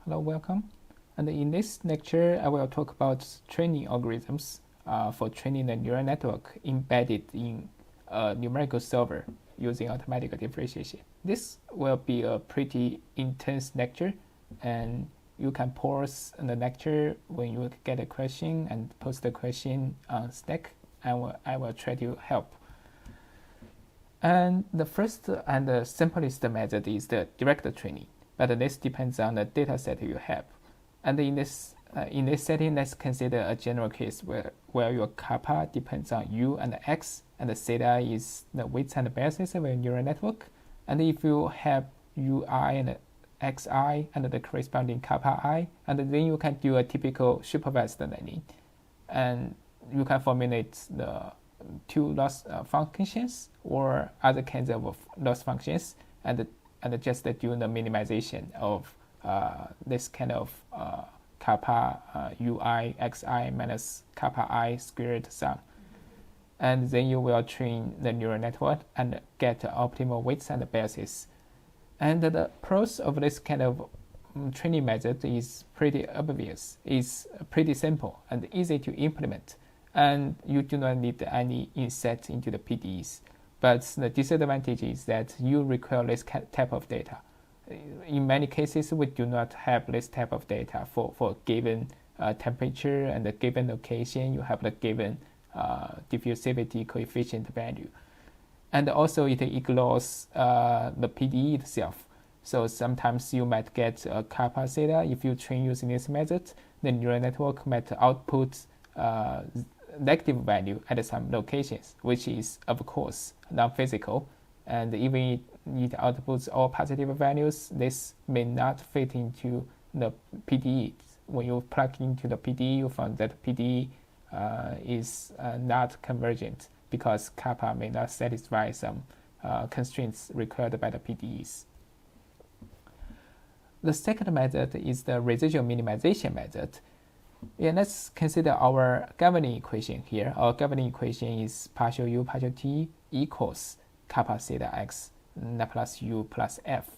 Hello, welcome. And in this lecture, I will talk about training algorithms for training a neural network embedded in a numerical solver using automatic differentiation. This will be a pretty intense lecture, and you can pause the lecture when you get a question and post the question on Slack. I will try to help. And the first and the simplest method is the direct training, but this depends on the data set you have. And in this setting, let's consider a general case where your kappa depends on u and x, and the theta is the weights and biases of a neural network. And if you have ui and xi and the corresponding kappa I, and then you can do a typical supervised learning, and you can formulate the two loss functions or other kinds of loss functions, and just do the minimization of this kind of kappa ui xi minus kappa I squared sum. And then you will train the neural network and get optimal weights and biases. And the pros of this kind of training method is pretty obvious. It's pretty simple and easy to implement, and you do not need any inset into the PDEs. But the disadvantage is that you require this type of data. In many cases, we do not have this type of data for given temperature and a given location. You have the given diffusivity coefficient value. And also it ignores the PDE itself. So sometimes you might get a kappa theta. If you train using this method, the neural network might output negative value at some locations, which is, of course, non-physical. And even it outputs all positive values, this may not fit into the PDE. When you plug into the PDE, you find that PDE is not convergent because kappa may not satisfy some constraints required by the PDEs. The second method is the residual minimization method. Yeah, let's consider our governing equation here. Our governing equation is partial u partial t equals kappa theta x plus u plus f.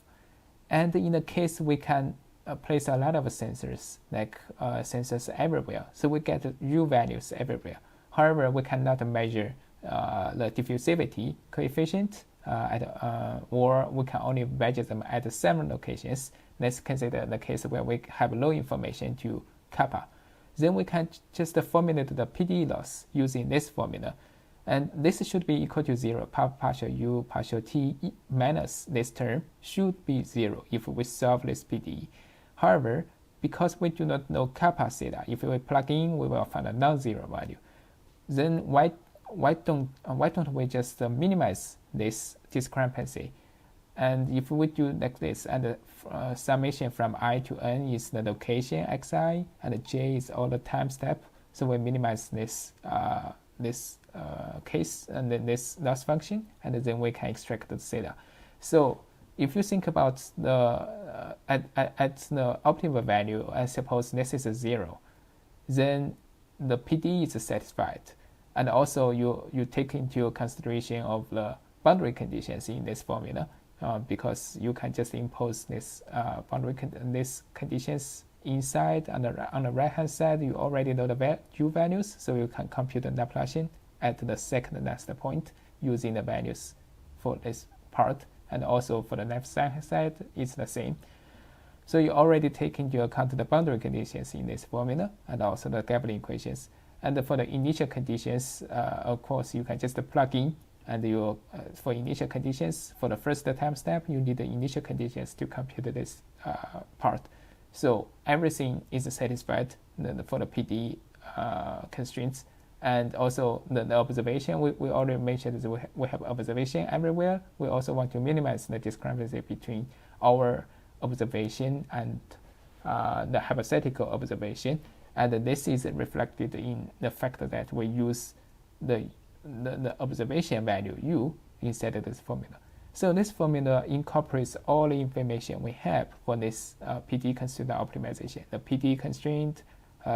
And in the case we can place a lot of sensors, like sensors everywhere. So we get u values everywhere. However, we cannot measure the diffusivity coefficient or we can only measure them at several locations. Let's consider the case where we have low information to kappa. Then we can just formulate the PDE loss using this formula. And this should be equal to 0. Partial u partial t minus this term should be 0 if we solve this PDE. However, because we do not know kappa theta, if we plug in, we will find a non-zero value. Then why don't we just minimize this discrepancy? And if we do like this, and the summation from I to n is the location xi, and j is all the time step, so we minimize this case and then this loss function, and then we can extract the theta. So if you think about the at the optimal value, I suppose this is a 0, then the PDE is satisfied, and also you take into consideration of the boundary conditions in this formula. Because you can just impose this these conditions inside. On the right hand side, you already know the u values, so you can compute the Laplacian at the second last point using the values for this part, and also for the left side it's the same. So you already take into account the boundary conditions in this formula and also the governing equations. And for the initial conditions, of course, you can just plug in. And you, for initial conditions, for the first time step, you need the initial conditions to compute this part. So everything is satisfied for the PDE constraints. And also the observation, we already mentioned that we have observation everywhere. We also want to minimize the discrepancy between our observation and the hypothetical observation. And this is reflected in the fact that we use the observation value u instead of this formula. So this formula incorporates all the information we have for this PDE constraint optimization: the PDE constraint,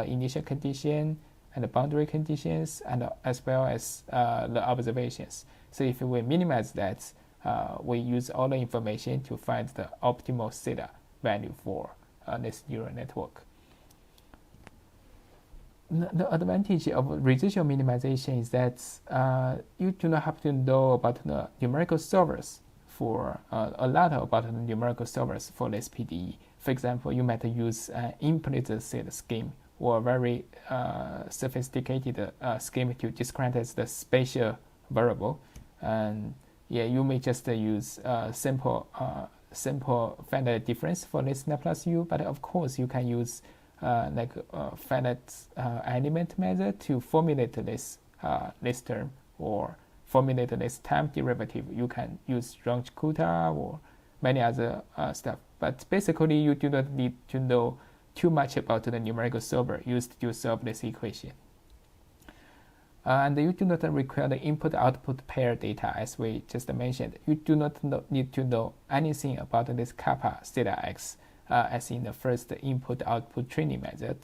initial condition, and the boundary conditions, and as well as the observations. So if we minimize that, we use all the information to find the optimal theta value for this neural network. The advantage of residual minimization is that you do not have to know about the numerical solvers for a lot about the numerical solvers for this PDE. For example, you might use an implicit set scheme or a very sophisticated scheme to discretize the spatial variable, and yeah, you may just use simple finite difference for this Laplace U, but of course you can use finite element method to formulate this term or formulate this time derivative. You can use Runge-Kutta or many other stuff. But basically, you do not need to know too much about the numerical solver used to solve this equation. And you do not require the input-output pair data, as we just mentioned. You do not need to know anything about this kappa theta x, as in the first input-output training method.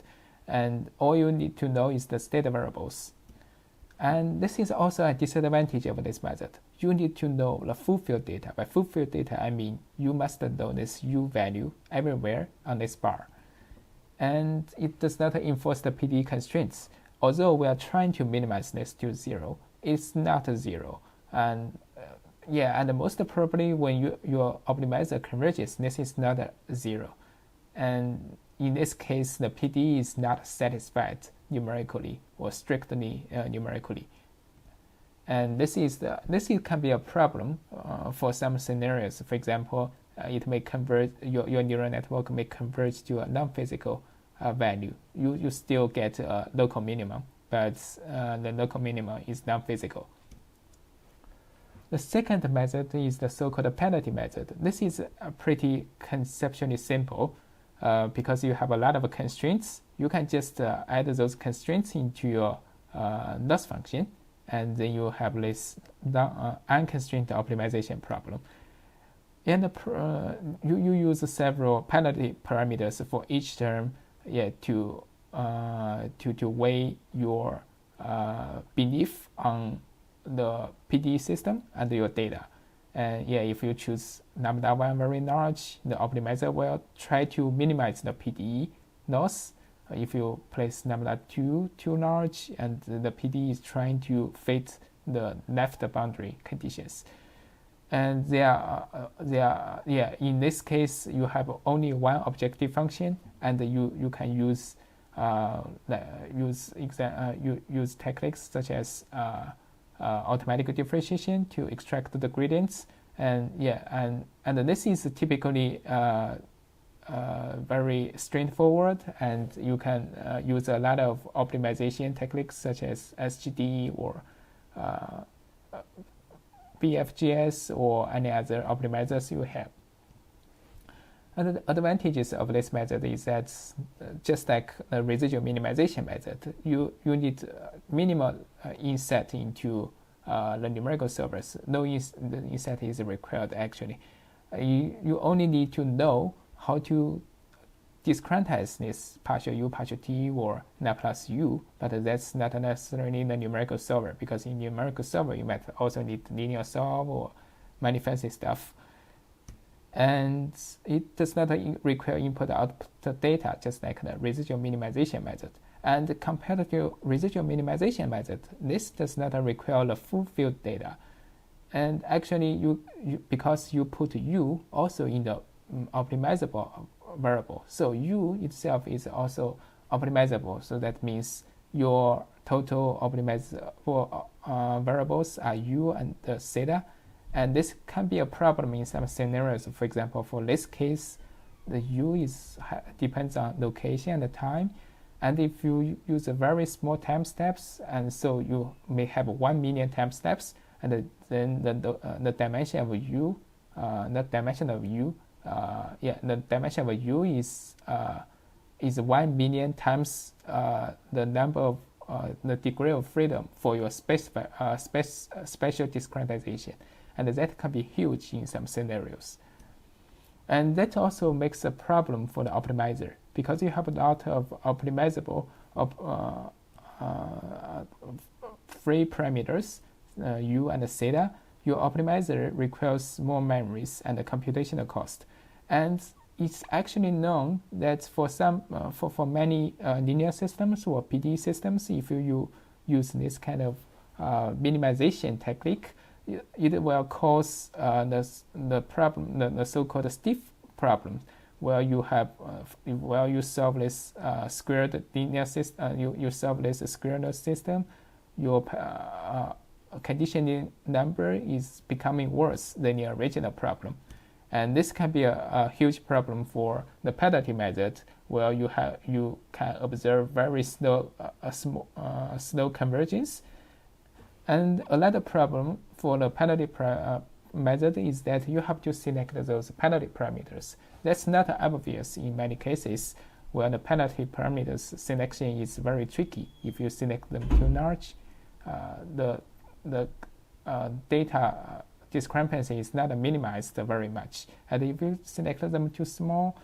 And all you need to know is the state variables. And this is also a disadvantage of this method. You need to know the full field data. By full field data, I mean you must know this U value everywhere on this bar. And it does not enforce the PDE constraints. Although we are trying to minimize this to 0, it's not 0. And and most probably when your optimizer converges, this is not 0. And in this case, the PDE is not satisfied numerically or strictly numerically. And this can be a problem for some scenarios. For example, it may convert your neural network may converge to a non-physical value. You still get a local minimum, but the local minimum is non-physical. The second method is the so-called penalty method. This is pretty conceptually simple because you have a lot of constraints. You can just add those constraints into your loss function, and then you have this unconstrained optimization problem. And you use several penalty parameters for each term, to weigh your belief on the PDE system and your data. And if you choose lambda 1 very large, the optimizer will try to minimize the PDE loss. If you place lambda 2 too large, and the PDE is trying to fit the left boundary conditions. And in this case, you have only one objective function, and you can use techniques such as automatic differentiation to extract the gradients. And this is typically very straightforward, and you can use a lot of optimization techniques such as SGD or BFGS or any other optimizers you have. And the advantages of this method is that just like the residual minimization method, you need minimal inset into the numerical solvers. No inset is required actually. You only need to know how to discretize this partial U, partial T, or Laplace U, but that's not necessarily in the numerical solver, because in numerical solver you might also need linear solve or many fancy stuff. And it does not require input-output data, just like the residual minimization method. And compared to residual minimization method, this does not require the full field data. And actually, you because you put U also in the optimizable variable, so U itself is also optimizable. So that means your total optimizable variables are U and the theta. And this can be a problem in some scenarios. For example, for this case, the U depends on location and the time. And if you use a very small time steps, and so you may have 1 million time steps, and then the dimension of U, the dimension of U is 1 million times the number of the degree of freedom for your spatial discretization. And that can be huge in some scenarios. And that also makes a problem for the optimizer, because you have a lot of optimizable free parameters, U and theta. Your optimizer requires more memories and the computational cost. And it's actually known that for some for many linear systems or PD systems, if you use this kind of minimization technique, it will cause the problem, the so-called stiff problem, where you have where you solve this squared linear system, you solve this squared system, your conditioning number is becoming worse than the original problem. And this can be a huge problem for the penalty method, where you can observe very slow slow convergence. And another problem for the penalty method is that you have to select those penalty parameters. That's not obvious in many cases, where the penalty parameters selection is very tricky. If you select them too large, the data discrepancy is not minimized very much. And if you select them too small,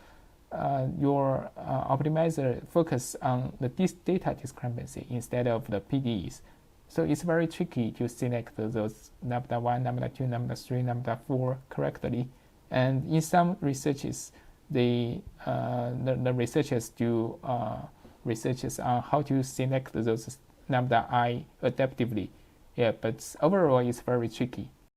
your optimizer focus on the data discrepancy instead of the PDEs. So it's very tricky to select those lambda 1, lambda 2, lambda 3, lambda 4 correctly. And in some researches, the researchers do researches on how to select those lambda I adaptively. Yeah, but overall it's very tricky.